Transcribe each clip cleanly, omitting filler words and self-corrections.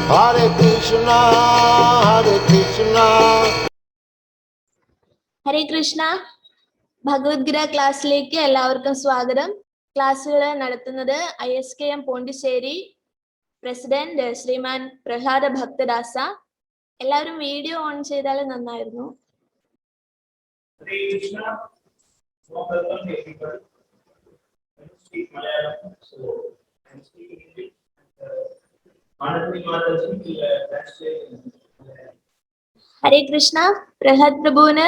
Hare Krishna, Hare Krishna. ഹരേ കൃഷ്ണ. ഭഗവത്ഗീത ക്ലാസ്സിലേക്ക് എല്ലാവർക്കും സ്വാഗതം. ക്ലാസ്സുകൾ നടത്തുന്നത് ISKM പോണ്ടിശ്ശേരി പ്രസിഡന്റ് ശ്രീമാൻ പ്രഹ്ലാദ ഭക്തദാസ. എല്ലാവരും വീഡിയോ ഓൺ ചെയ്താൽ നന്നായിരുന്നു. Hare Krishna. Welcome everybody. I speak Malayalam, so I am speaking English. Honorable Mataji will translate. ഹരേ കൃഷ്ണ. പ്രഹ്ലാദ് പ്രഭുവിന്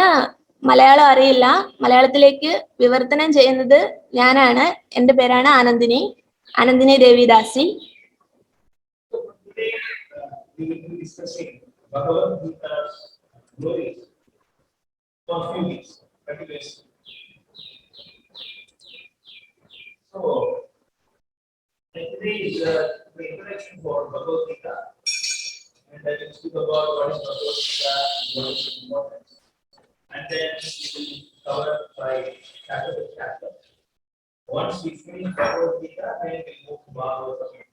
മലയാളം അറിയില്ല. മലയാളത്തിലേക്ക് വിവർത്തനം ചെയ്യുന്നത് ഞാനാണ്. എൻ്റെ പേരാണ് Anandini ദേവിദാസി. Today we will be discussing Bhagavad Gita's glories for a few weeks, continuously. So, today is the introduction for Bhagavad Gita, and I will speak about what is Bhagavad Gita, what is importance, and then we will cover by chapter by chapter. Once we finish Bhagavad Gita, then we will move to Bhagavad Gita.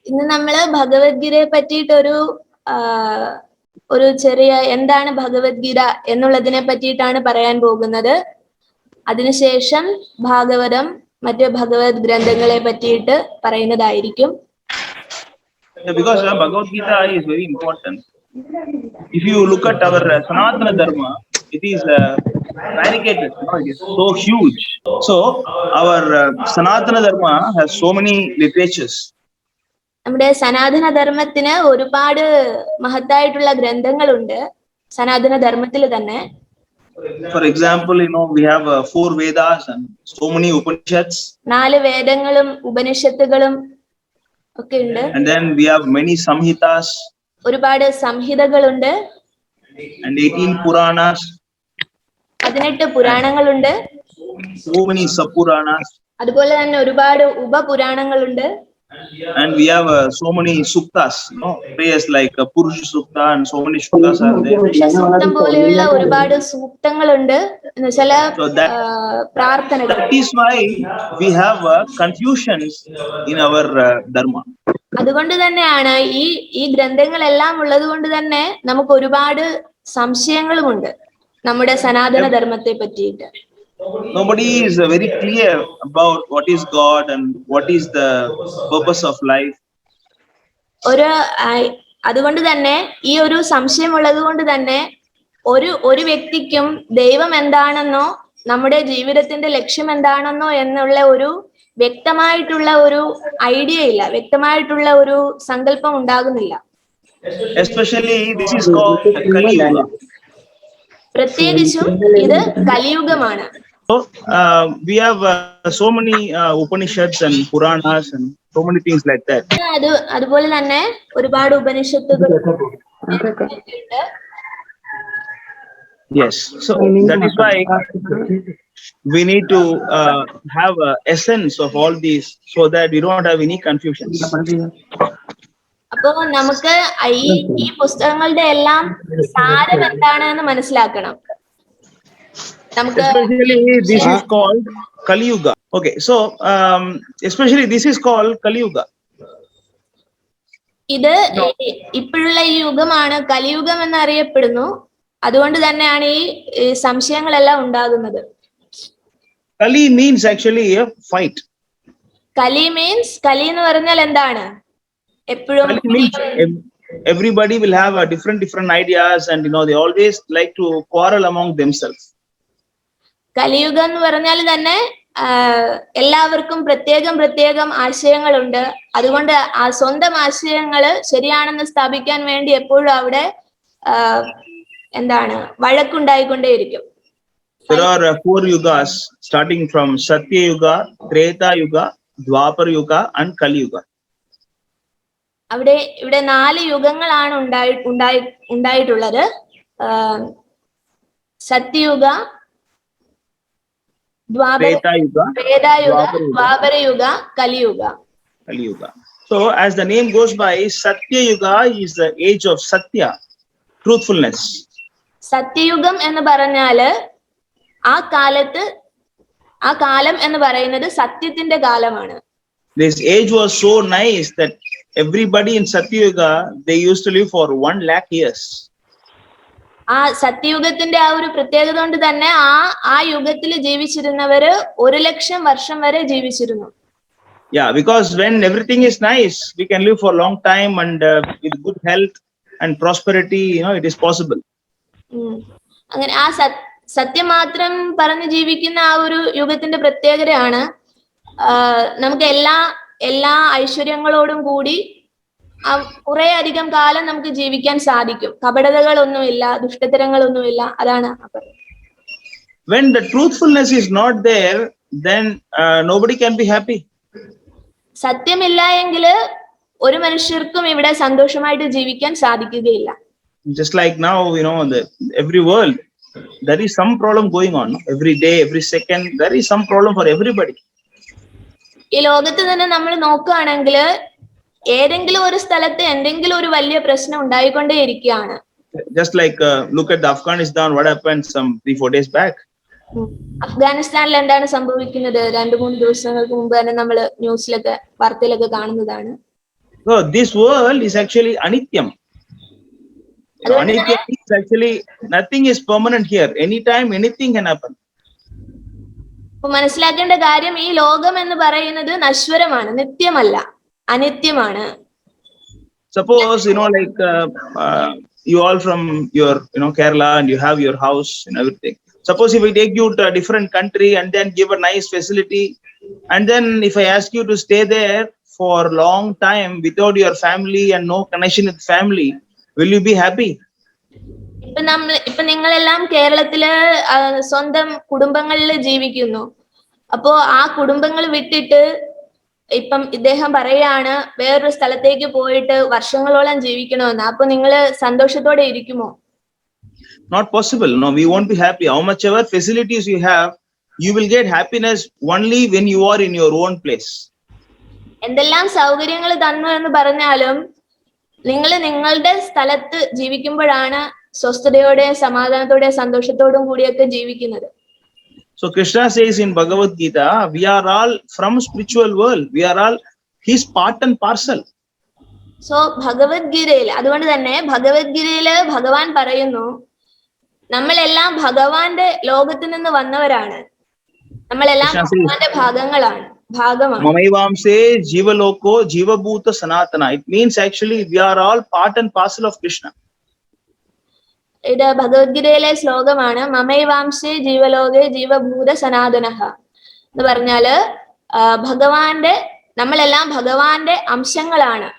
ഇന്ന് നമ്മള് ഭഗവത്ഗീതയെ പറ്റിയിട്ടൊരു ചെറിയ എന്താണ് ഭഗവത്ഗീത എന്നുള്ളതിനെ പറ്റിയിട്ടാണ് പറയാൻ പോകുന്നത്. അതിനുശേഷം ഭാഗവതം, മറ്റ് ഭഗവത് ഗ്രന്ഥങ്ങളെ പറ്റിയിട്ട് പറയുന്നതായിരിക്കും. Because Bhagavad Gita is very important. If you look at our Sanatana Dharma, it is variegated, it is so huge. So our Sanatana Dharma has so many literatures. നമ്മുടെ സനാതന ധർമ്മത്തിന് ഒരുപാട് മഹത്തായിട്ടുള്ള ഗ്രന്ഥങ്ങളുണ്ട് സനാതന ധർമ്മത്തിൽ തന്നെ. For example, we have 4 Vedas and so many Upanishads. 4 വേദങ്ങളും ഉപനിഷത്തുകളും ഒക്കെ ഉണ്ട്. And then we have many Samhitas. ഒരുപാട് സംഹിതകളുണ്ട്. And 18 Puranas. 18 പുരാണങ്ങളുണ്ട്. So many Sapuranas. അതുപോലെ തന്നെ ഒരുപാട് ഉപപുരാണങ്ങളുണ്ട്. And we have so many suktas, prayers like Purusha Sukta, and so many suktas are there. പുരുഷ സൂക്തം പോലെയുള്ള ഒരുപാട് സൂക്തങ്ങളുണ്ട് എന്നുവെച്ചാൽ പ്രാർത്ഥനകൾ. That is why we have confusions in our dharma. അതുകൊണ്ട് തന്നെയാണ് ഈ ഗ്രന്ഥങ്ങളെല്ലാം ഉള്ളത് കൊണ്ട് തന്നെ നമുക്ക് ഒരുപാട് സംശയങ്ങളുമുണ്ട് നമ്മുടെ സനാതന ധർമ്മത്തെ പറ്റിയിട്ട്. Nobody is very clear about what is God and what is the purpose of life. അതുകൊണ്ട് തന്നെ ഈ ഒരു സംശയമുള്ളത് കൊണ്ട് തന്നെ ഒരു വ്യക്തിക്കും ദൈവം എന്താണെന്നോ നമ്മുടെ ജീവിതത്തിന്റെ ലക്ഷ്യം എന്താണെന്നോ എന്നുള്ള ഒരു വ്യക്തമായിട്ടുള്ള ഒരു ഐഡിയ ഇല്ല, വ്യക്തമായിട്ടുള്ള ഒരു സങ്കല്പം ഉണ്ടാകുന്നില്ല. Especially this is called Kaliyuga. പ്രത്യേകിച്ചും ഇത് കലിയുഗമാണ്. So we have so many Upanishads and Puranas and so many things like that. അതുപോലെ തന്നെ ഒരുപാട് ഉപനിഷത്തുകൾ. Yes, so that is why we need to have a essence of all these so that we don't have any confusions. അപ്പോ നമുക്ക് ഈ പുസ്തകങ്ങളുടെ എല്ലാം സാരം എന്താണെന്ന് മനസ്സിലാക്കണം. Especially this is called Kali Yuga. Okay, so especially this is called Kali Yuga. ഇത് ഇപ്പോഴുള്ള ഈ യുഗമാണ് കലിയുഗം എന്നറിയപ്പെടുന്നു. അതുകൊണ്ട് തന്നെയാണ് ഈ സംശയങ്ങളെല്ലാം ഉണ്ടാകുന്നത്. Kali means actually a fight. കലി എന്ന് പറഞ്ഞാൽ എന്താണ്? എപ്പോഴും everybody will have a different ideas, and they always like to quarrel among themselves. കലിയുഗം എന്ന് പറഞ്ഞാൽ തന്നെ എല്ലാവർക്കും പ്രത്യേകം ആശയങ്ങളുണ്ട്. അതുകൊണ്ട് ആ സ്വന്തം ആശയങ്ങള് ശരിയാണെന്ന് സ്ഥാപിക്കാൻ വേണ്ടി എപ്പോഴും അവിടെ വഴക്കുണ്ടായിക്കൊണ്ടേയിരിക്കും. There are 4 yugas starting from Satya Yuga, Treta Yuga, Dwapar Yuga and Kali Yuga. ഇവിടെ 4 യുഗങ്ങളാണ് ഉണ്ടായിട്ടുള്ളത്. സത്യയുഗ, ത്രേതായുഗ, ദ്വാപരയുഗ, കലിയുഗ. So as the name goes by, Satya Yuga is the age of Satya, truthfulness. Satya Yuga എന്ന് പറഞ്ഞാല് ആ കാലം എന്ന് പറയുന്നത് സത്യത്തിന്റെ കാലമാണ്. This age was so nice that everybody in Satyuga, they used to live for 1 lakh years. ആ സത്യയുഗത്തിന്റെ ആ ഒരു പ്രത്യേകത കൊണ്ട് തന്നെ ആ യുഗത്തിൽ ജീവിച്ചിരുന്നവര് 1,00,000 വർഷം വരെ ജീവിച്ചിരുന്നു. Yeah, because when everything is nice, we can live for a long time and with good health and prosperity, it is possible. അങ്ങനെ ആ സത്യം മാത്രം പറഞ്ഞ് ജീവിക്കുന്ന ആ ഒരു യുഗത്തിന്റെ പ്രത്യേകതയാണ് നമുക്ക് എല്ലാ ഐശ്വര്യങ്ങളോടും കൂടി കുറെ അധികം കാലം നമുക്ക് ജീവിക്കാൻ സാധിക്കും. കപടതകളൊന്നുമില്ല, ദുഷ്ടത്തരങ്ങളൊന്നുമില്ല. അതാണ്. When the truthfulness is not there, then nobody can be happy. സത്യമില്ല എങ്കിൽ ഒരു മനുഷ്യർക്കും ഇവിടെ സന്തോഷമായിട്ട് ജീവിക്കാൻ സാധിക്കുകയില്ല. Just like now, every world, there is some problem going on. Every day, every second, there is some problem for everybody. ഈ ലോകത്ത് തന്നെ നമ്മൾ നോക്കുകയാണെങ്കിൽ ഏതെങ്കിലും ഒരു സ്ഥലത്ത് എന്തെങ്കിലും ഒരു വലിയ പ്രശ്നം ഉണ്ടായിക്കൊണ്ടേയിരിക്കുകയാണ്. Just like look at the Afghanistan, what happened some 3-4 days back. അഫ്ഗാനിസ്ഥാനിൽ എന്താണ് സംഭവിക്കുന്നത് 2-3 ദിവസങ്ങൾക്ക് മുമ്പ് തന്നെ നമ്മൾ ന്യൂസിലൊക്കെ വാർത്തയിലൊക്കെ കാണുന്നതാണ്. So this world is actually anityam. Anityam is actually nothing is permanent here. Anytime anything can happen. അപ്പൊ മനസ്സിലാക്കേണ്ട കാര്യം ഈ ലോകം എന്ന് പറയുന്നത് നശ്വരമാണ്, നിത്യമല്ല, അനിത്യമാണ്. Suppose like you all from your Kerala and you have your house and everything. Suppose if I take you to a different country and then give a nice facility, and then if I ask you to stay there for a long time without your family and no connection with family, will you be happy? ഇപ്പൊ നിങ്ങളെല്ലാം കേരളത്തില് സ്വന്തം കുടുംബങ്ങളിൽ ജീവിക്കുന്നു. അപ്പോ ആ കുടുംബങ്ങൾ വിട്ടിട്ട് ഇപ്പം ഇദ്ദേഹം പറയാണ് വേറൊരു സ്ഥലത്തേക്ക് പോയിട്ട് വർഷങ്ങളോളം ജീവിക്കണമെന്ന്. അപ്പൊ നിങ്ങള് സന്തോഷത്തോടെ ഇരിക്കുമോ? Not possible. No, we won't be happy. How much ever facilities you have, you will get happiness only when you are in your own place. എന്തെല്ലാം സൗകര്യങ്ങൾ തന്നു എന്ന് പറഞ്ഞാലും നിങ്ങൾ നിങ്ങളുടെ സ്ഥലത്ത് ജീവിക്കുമ്പോഴാണ് സ്വസ്ഥതയോടെ, സമാധാനത്തോടെ, സന്തോഷത്തോടും കൂടിയൊക്കെ ജീവിക്കുന്നത്. So Krishna says in Bhagavad Gita, we are all from spiritual world. We are all his part and parcel. So ഭഗവത്ഗീതയിൽ, അതുകൊണ്ട് തന്നെ ഭഗവത്ഗീതയില് ഭഗവാൻ പറയുന്നു നമ്മളെല്ലാം ഭഗവാന്റെ ലോകത്തിൽ നിന്ന് വന്നവരാണ്, നമ്മളെല്ലാം ഭഗവാന്റെ ഭാഗമാണ്. Mamaivamse jivaloko jivabhuta sanatana. It means actually we are all part and parcel of Krishna. ഇത് ഭഗവത്ഗീതയിലെ ശ്ലോകമാണ്. മമൈവാംസേ ജീവലോകെ ജീവഭൂത സനാതനഃ എന്ന് പറഞ്ഞാല് നമ്മളെല്ലാം ഭഗവാന്റെ അംശങ്ങളാണ്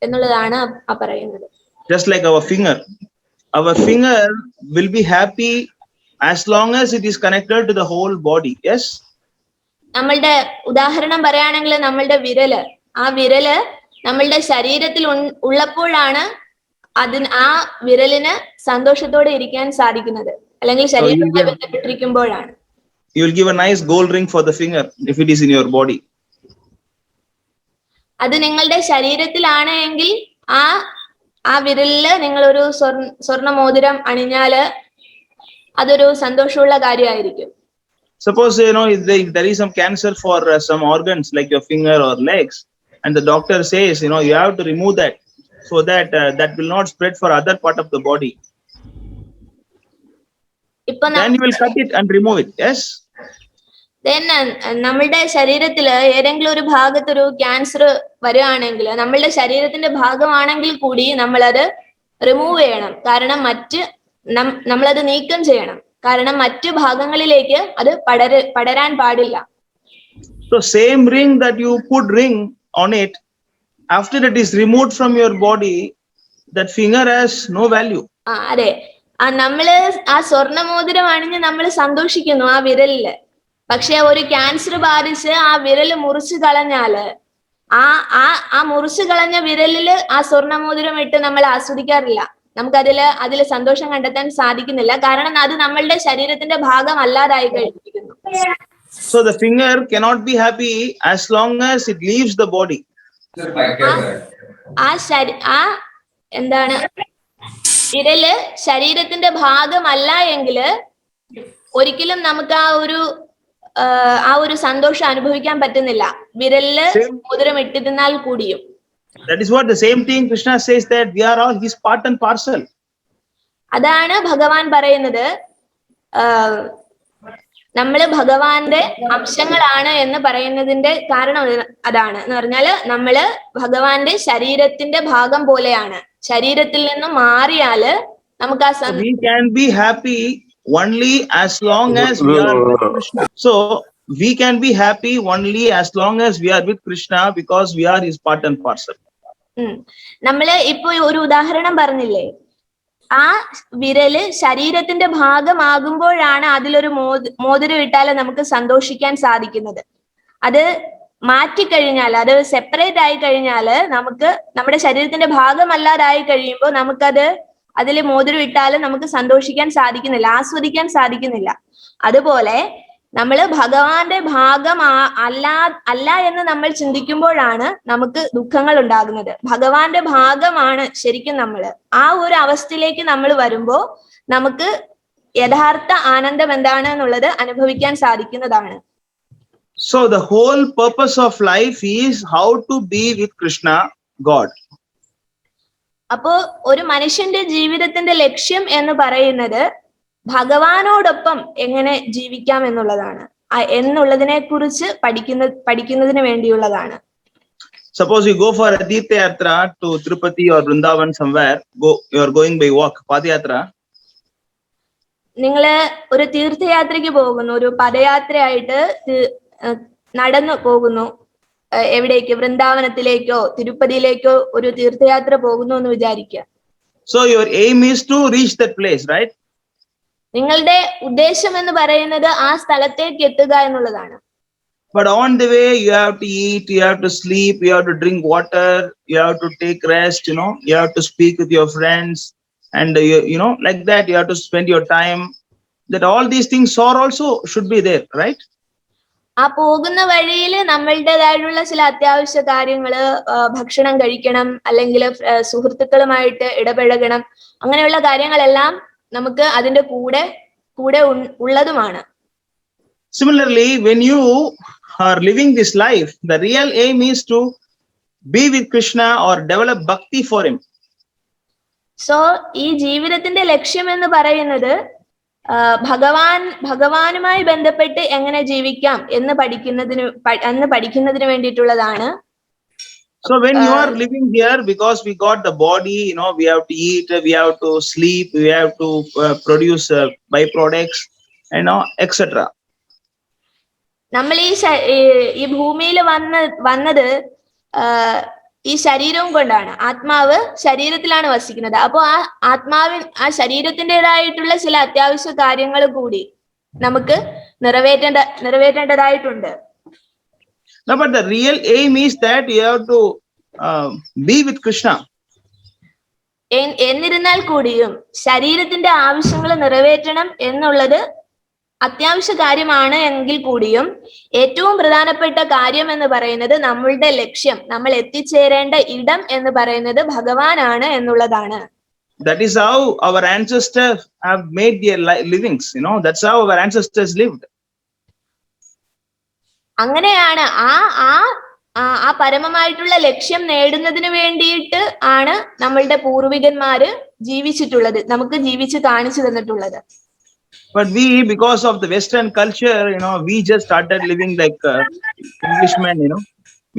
എന്നുള്ളതാണ് ആ പറയുന്നത്. Just like our finger will be happy as long as it is connected to the whole body. Yes. നമ്മളുടെ ഉദാഹരണം പറയുകയാണെങ്കിൽ നമ്മളുടെ ആ വിരല് നമ്മളുടെ ശരീരത്തിൽ ഉള്ളപ്പോഴാണ് ആ വിരലിന് സന്തോഷത്തോടെ ഇരിക്കാൻ സാധിക്കുന്നത്, അല്ലെങ്കിൽ ശരീരവുമായി ബന്ധപ്പെട്ടിരിക്കുമ്പോഴാണ്. You will give a nice gold ring for the finger if it is in your body. അത് നിങ്ങളുടെ ശരീരത്തിലാണ് എങ്കിൽ ആ വിരലില് നിങ്ങളൊരു സ്വർണ്ണ മോതിരം അണിഞ്ഞാല് അതൊരു സന്തോഷമുള്ള കാര്യമായിരിക്കും. Suppose if there is some cancer for some organs like your finger or legs, and the doctor says you have to remove that so that that will not spread for other part of the body. Then you will cut it and remove it. Yes. Then നമ്മളുടെ ശരീരത്തില് ഏതെങ്കിലും ഒരു ഭാഗത്തൊരു cancer വരികയാണെങ്കിൽ നമ്മളുടെ ശരീരത്തിന്റെ ഭാഗമാണെങ്കിൽ കൂടി നമ്മളത് remove ചെയ്യണം. കാരണം നമ്മളത് നീക്കം ചെയ്യണം. കാരണം മറ്റു ഭാഗങ്ങളിലേക്ക് അത് പടരാൻ പാടില്ല. So same ring that you put ring on it, after it is removed from your body, that finger has no value. അതെ, നമ്മള് ആ സ്വർണ്ണമോതിരം അണിഞ്ഞ് നമ്മൾ സന്തോഷിക്കുന്നു ആ വിരലില്. പക്ഷെ ഒരു ക്യാൻസർ ബാധിച്ച് ആ വിരല് മുറിച്ചു കളഞ്ഞാല് ആ മുറിച്ചു കളഞ്ഞ വിരലില് ആ സ്വർണ്ണമോതിരം ഇട്ട് നമ്മൾ ആസ്വദിക്കാറില്ല. നമുക്ക് അതില് സന്തോഷം കണ്ടെത്താൻ സാധിക്കുന്നില്ല. കാരണം അത് നമ്മളുടെ ശരീരത്തിന്റെ ഭാഗം അല്ലാതായി കഴിഞ്ഞിരിക്കുന്നു. So the finger cannot be happy as long as it leaves the body. എന്താണ് വിരല് ശരീരത്തിന്റെ ഭാഗമല്ല എങ്കില് ഒരിക്കലും നമുക്ക് ആ ഒരു സന്തോഷം അനുഭവിക്കാൻ പറ്റുന്നില്ല, വിരലില് മോതിരം ഇട്ടിരുന്നാൽ കൂടിയും. That is what the same thing Krishna says, that we are all his part and parcel. അതാണ് ഭഗവാൻ പറയുന്നത്, നമ്മള് ഭഗവാന്റെ അംശങ്ങളാണ് എന്ന് പറയുന്നതിന്റെ കാരണം അതാണ്. എന്ന് പറഞ്ഞാല് നമ്മള് ഭഗവാന്റെ ശരീരത്തിന്റെ ഭാഗം പോലെയാണ്. ശരീരത്തിൽ നിന്നും മാറിയാല് നമുക്ക് ആ We can be happy only as long as we are with Krishna. So we can be happy only as long as we are with Krishna, because we are his part and parcel. നമ്മള് ഇപ്പൊ ഒരു ഉദാഹരണം പറഞ്ഞില്ലേ, ആ വിരല് ശരീരത്തിന്റെ ഭാഗമാകുമ്പോഴാണ് അതിലൊരു മോതിരം ഇട്ടാല് നമുക്ക് സന്തോഷിക്കാൻ സാധിക്കുന്നത്. അത് മാറ്റിക്കഴിഞ്ഞാൽ, അത് സെപ്പറേറ്റ് ആയി കഴിഞ്ഞാല്, നമുക്ക് നമ്മുടെ ശരീരത്തിന്റെ ഭാഗമല്ലാതായി കഴിയുമ്പോൾ നമുക്കത് അതിൽ മോതിരം ഇട്ടാലും നമുക്ക് സന്തോഷിക്കാൻ സാധിക്കുന്നില്ല, ആസ്വദിക്കാൻ സാധിക്കുന്നില്ല. അതുപോലെ നമ്മള് ഭഗവാന്റെ ഭാഗം അല്ല എന്ന് നമ്മൾ ചിന്തിക്കുമ്പോഴാണ് നമുക്ക് ദുഃഖങ്ങൾ ഉണ്ടാകുന്നത്. ഭഗവാന്റെ ഭാഗമാണ് ശരിക്കും നമ്മള്. ആ ഒരു അവസ്ഥയിലേക്ക് നമ്മൾ വരുമ്പോ നമുക്ക് യഥാർത്ഥ ആനന്ദം എന്താണ് എന്നുള്ളത് അനുഭവിക്കാൻ സാധിക്കുന്നതാണ്. So the whole purpose of life is how to be with Krishna, God. അപ്പോ ഒരു മനുഷ്യന്റെ ജീവിതത്തിന്റെ ലക്ഷ്യം എന്ന് പറയുന്നത് ഭഗവാനോടൊപ്പം എങ്ങനെ ജീവിക്കാം എന്നുള്ളതിനെ കുറിച്ച് പഠിക്കുന്നതിന് വേണ്ടിയുള്ളതാണ്. Suppose you go for a Tirtha Yatra to Tirupati or Vrindavan somewhere, you are going by walk, Padayatra. നിങ്ങള് ഒരു തീർത്ഥയാത്രയ്ക്ക് പോകുന്നു, ഒരു പദയാത്രയായിട്ട് നടന്നു പോകുന്നു, എവിടേക്ക്, വൃന്ദാവനത്തിലേക്കോ തിരുപ്പതിയിലേക്കോ ഒരു തീർത്ഥയാത്ര പോകുന്നു എന്ന് വിചാരിക്കുക. So your aim is to reach that place, right? നിങ്ങളുടെ ഉദ്ദേശം എന്ന് പറയുന്നത് ആ സ്ഥലത്തേക്ക് എത്തുക എന്നുള്ളതാണ്. But on the way you have to eat, you have to sleep, you have to drink water, you have to take rest, you have to speak with your friends, and like that you have to spend your time. That all these things are also should be there, right? ആ പോകുന്ന വഴിയിൽ നമ്മളുടേതായിട്ടുള്ള ചില അത്യാവശ്യ കാര്യങ്ങള്, ഭക്ഷണം കഴിക്കണം, അല്ലെങ്കിൽ സുഹൃത്തുക്കളുമായിട്ട് ഇടപഴകണം, അങ്ങനെയുള്ള കാര്യങ്ങളെല്ലാം നമുക്ക് അതിന്റെ കൂടെ ഉള്ളതുമാണ്. Similarly, when you are living this life, the real aim is to be with Krishna or develop bhakti for him. So ഈ ജീവിതത്തിന്റെ ലക്ഷ്യം എന്ന് പറയുന്നത് ഭഗവാനുമായി ബന്ധപ്പെട്ട് എങ്ങനെ ജീവിക്കാം എന്ന് പഠിക്കുന്നതിന് വേണ്ടിയിട്ടുള്ളതാണ്. So when you are living here, because we got the body, we have to eat, we have to sleep, we have to produce byproducts, etc. നമ്മൾ ഈ ഭൂമിയിൽ വന്നത് ഈ ശരീരവും കൊണ്ടാണ്. ആത്മാവ് ശരീരത്തിലാണ് വസിക്കുന്നത്. അപ്പൊ ആ ശരീരത്തിൻ്റെതായിട്ടുള്ള ചില അത്യാവശ്യ കാര്യങ്ങൾ കൂടി നമുക്ക് നിറവേറ്റേണ്ടതായിട്ടുണ്ട്. No, but the real aim is that you have to be with Krishna. എന്നിരുന്നാൽ കൂടിയും ശരീരത്തിന്റെ ആവശ്യങ്ങൾ നിറവേറ്റണം എന്നുള്ളത് അത്യാവശ്യ കാര്യമാണ് എങ്കിൽ കൂടിയും ഏറ്റവും പ്രധാനപ്പെട്ട കാര്യം എന്ന് പറയുന്നത്, നമ്മളുടെ ലക്ഷ്യം, നമ്മൾ എത്തിച്ചേരേണ്ട ഇടം എന്ന് പറയുന്നത് ഭഗവാനാണ് എന്നുള്ളതാണ്. That is how our ancestors have made their livings. That's how our ancestors lived. അങ്ങനെയാണ് ആ പരമമായിട്ടുള്ള ലക്ഷ്യം നേടുന്നതിന് വേണ്ടിയിട്ട് ആണ് നമ്മളുടെ പൂർവികന്മാര് ജീവിച്ചിട്ടുള്ളത്, നമുക്ക് ജീവിച്ച് കാണിച്ചു തന്നിട്ടുള്ളത്. But we, because of the Western culture, we just started living like Englishmen.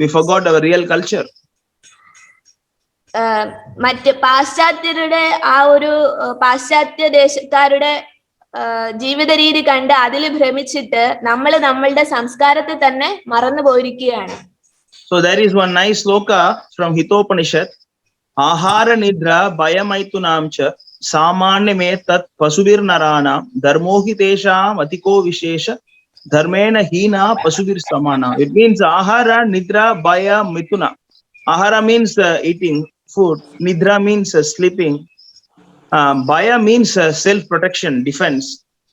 We forgot our real culture. മറ്റ് പാശ്ചാത്യരുടെ പാശ്ചാത്യ ദേശക്കാരുടെ ജീവിത രീതി കണ്ട് അതിൽ ഭ്രമിച്ചിട്ട് നമ്മളുടെ സംസ്കാരത്തെ തന്നെ മറന്നു പോയിരിക്കുകയാണ്. So there is one nice sloka from Hitopanishad. Ahara nidra bhayamaitunamcha samanyame tat pasubir narana dharmohitesham atiko vishesha dharmena hina pasubir samana. It means ahara, nidra, bhaya, mituna. Ahara means eating food, nidra means sleeping, bhaya means self-protection, defense.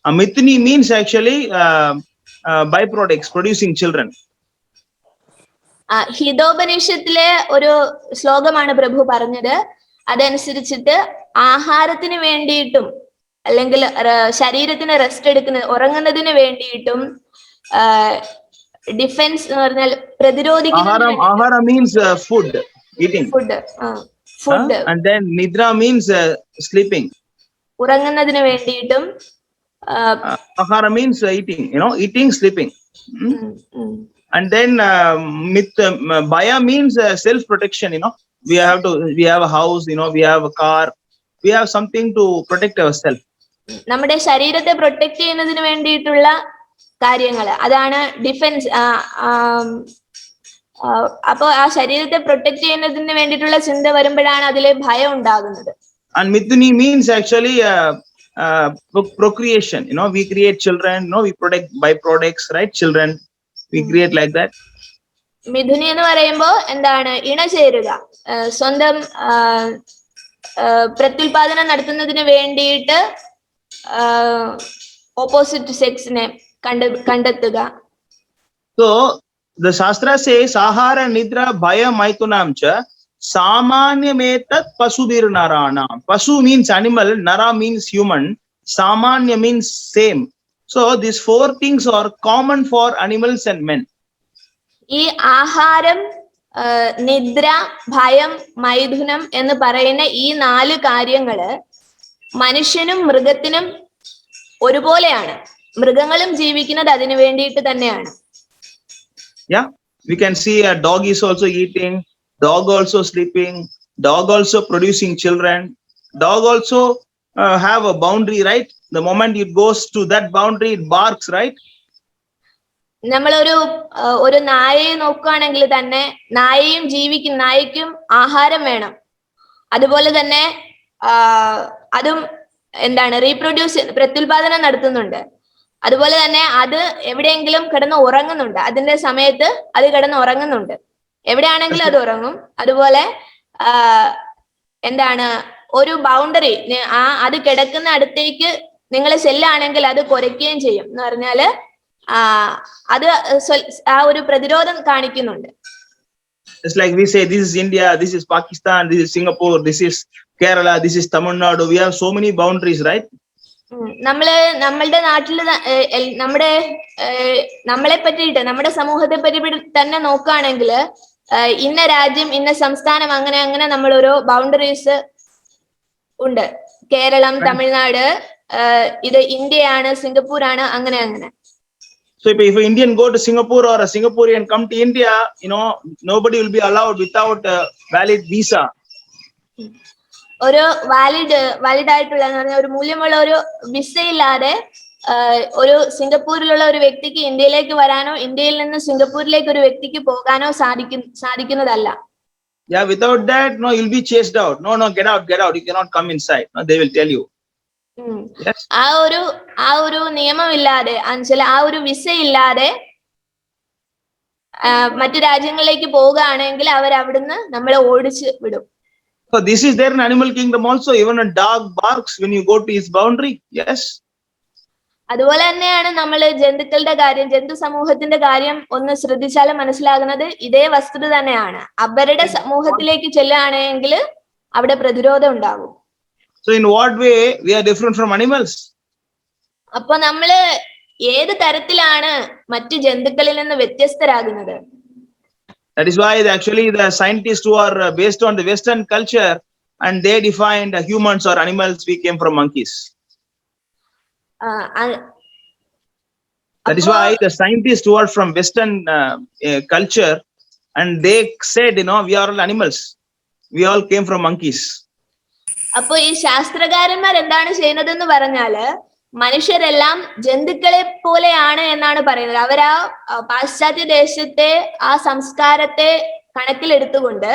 Mithuni means actually byproducts, producing children. ഹിതോപനിഷത്തിലെ ഒരു ശ്ലോകമാണ് പ്രഭു പറഞ്ഞത്. അതനുസരിച്ചിട്ട് ആഹാരത്തിന് വേണ്ടിയിട്ടും അല്ലെങ്കിൽ ശരീരത്തിന് rest ഉറങ്ങുന്നതിന് വേണ്ടിയിട്ടും defence എന്ന് പറഞ്ഞാൽ പ്രതിരോധിക്കുന്ന ahara means food. eating. Food. And then nidra means sleeping. ഉറങ്ങുന്നതിന് വേണ്ടിയിട്ടും Ahara means eating, eating, sleeping. And then bhaya means self-protection, we have a house, we have a car, we have something to protect ourselves. നമ്മുടെ ശരീരത്തെ protect ചെയ്യുന്നതിന് വേണ്ടിയിട്ടുള്ള കാര്യങ്ങൾ, അതാണ് defence. അപ്പൊ ആ ശരീരത്തെ പ്രൊട്ടക്ട് ചെയ്യുന്നതിന് വേണ്ടിയിട്ടുള്ള ചിന്ത വരുമ്പോഴാണ് അതിലെ ഭയം ഉണ്ടാകുന്നത്. And mithuni means actually procreation, we create children, we protect byproducts, right? Children we create like that. മിഥുനി എന്ന് പറയുമ്പോ എന്താണ്? ഇണചേരുക, സ്വന്തം പ്രത്യുൽപാദനം നടത്തുന്നതിന് വേണ്ടിയിട്ട് ഓപ്പോസിറ്റ് സെക്സിനെ കണ്ടെത്തുക. So the Shastra says Ahara Nidra Bhaya Maitunam cha Samanyametat Pasubir Narana. Pasu means animal, Nara means human, Samanya means same. So these four things are common for animals and men. ഈ ആഹാരം, നിദ്ര, ഭയം, മൈഥുനം എന്ന് പറയുന്ന ഈ 4 കാര്യങ്ങള് മനുഷ്യനും മൃഗത്തിനും ഒരുപോലെയാണ്. മൃഗങ്ങളും ജീവിക്കുന്നത് അതിനു വേണ്ടിയിട്ട് തന്നെയാണ്. Yeah, we can see a dog is also eating, dog also sleeping, dog also producing children, dog also have a boundary, right? The moment it goes to that boundary, it barks, right? നമ്മളൊരു നായയെ നോക്കുകയാണെങ്കിൽ തന്നെ നായയും ജീവിക്കും, നായയ്ക്കും ആഹാരം വേണം. അതുപോലെ തന്നെ അതും എന്താണ്, പ്രത്യുൽപാദനം നടത്തുന്നുണ്ട്. അതുപോലെ തന്നെ അത് എവിടെയെങ്കിലും കിടന്ന് ഉറങ്ങുന്നുണ്ട്. അതിന്റെ സമയത്ത് അത് കിടന്ന് ഉറങ്ങുന്നുണ്ട്. എവിടെയാണെങ്കിലും അത് ഉറങ്ങും. അതുപോലെ എന്താണ്, ഒരു ബൗണ്ടറി, അത് കിടക്കുന്ന അടുത്തേക്ക് നിങ്ങൾ ചെല്ലാണെങ്കിൽ അത് കുരയ്ക്കുകയും ചെയ്യും. എന്ന് പറഞ്ഞാല് അത് ആ ഒരു പ്രതിരോധം കാണിക്കുന്നുണ്ട്. It's like we say, this is India, this is Pakistan, this is Singapore, this is Kerala, this is Tamil Nadu. We have so many boundaries, right? നമ്മളുടെ നാട്ടില് നമ്മളെ പറ്റിയിട്ട്, നമ്മുടെ സമൂഹത്തെ പറ്റി തന്നെ നോക്കുകയാണെങ്കിൽ ഇന്ന രാജ്യം, ഇന്ന സംസ്ഥാനം, അങ്ങനെ നമ്മൾ ഓരോ ബൗണ്ടറീസ് ഉണ്ട്. കേരളം, തമിഴ്നാട്, ഇത് ഇന്ത്യയാണ്, സിംഗപ്പൂരാണ്, അങ്ങനെ. So if an Indian go to Singapore or a Singaporean come to India, nobody will be allowed without a valid visa. ഒരു വാലിഡ് ആയിട്ടുള്ള ഒരു മൂല്യമുള്ള ഒരു വിസ ഇല്ലാതെ ഒരു സിംഗപ്പൂരിലുള്ള ഒരു വ്യക്തിക്ക് ഇന്ത്യയിലേക്ക് വരാനോ ഇന്ത്യയിൽ നിന്ന് സിംഗപ്പൂരിലേക്ക് ഒരു വ്യക്തിക്ക് പോകാനോ സാധിക്കുന്നതല്ല. Yeah, without that, no, you'll be chased out. No, get out. You cannot come inside. No, they will tell you. Yes. ആ ഒരു നിയമമില്ലാതെ, ആ ഒരു വിസ ഇല്ലാതെ മറ്റു രാജ്യങ്ങളിലേക്ക് പോവുകയാണെങ്കിൽ അവർ അവിടുന്ന് നമ്മളെ ഓടിച്ച് വിടും. So this is there in animal kingdom also. Even a dog barks when you go to his boundary. Yes. അതുപോലെ തന്നെയാണ് നമ്മൾ ജന്തുക്കളുടെ കാര്യം, ജന്തു സമൂഹത്തിന്റെ കാര്യം ഒന്ന് ശ്രദ്ധിച്ചാലും മനസ്സിലാകുന്നത് ഇതേ വസ്തുത തന്നെയാണ്. അവരുടെ സമൂഹത്തിലേക്ക് ചെല്ലുകയാണെങ്കിൽ അവിടെ പ്രതിരോധം ഉണ്ടാകും. So in what way we are different from animals? അപ്പൊ നമ്മള് ഏത് തരത്തിലാണ് മറ്റു ജന്തുക്കളിൽ നിന്ന് വ്യത്യസ്തരാകുന്നത്? That is why actually the scientists who are based on the Western culture and they defined humans or animals, we came from monkeys. That is why the scientists who are from Western culture and they said, we are all animals. We all came from monkeys. അപ്പൊ ഈ ശാസ്ത്രകാരന്മാർ എന്താണ് ചെയ്യുന്നതെന്ന് പറഞ്ഞാല് മനുഷ്യരെല്ലാം ജന്തുക്കളെ പോലെയാണ് എന്നാണ് പറയുന്നത്. അവരാ പാശ്ചാത്യ ദേശത്തെ ആ സംസ്കാരത്തെ കണക്കിലെടുത്തുകൊണ്ട്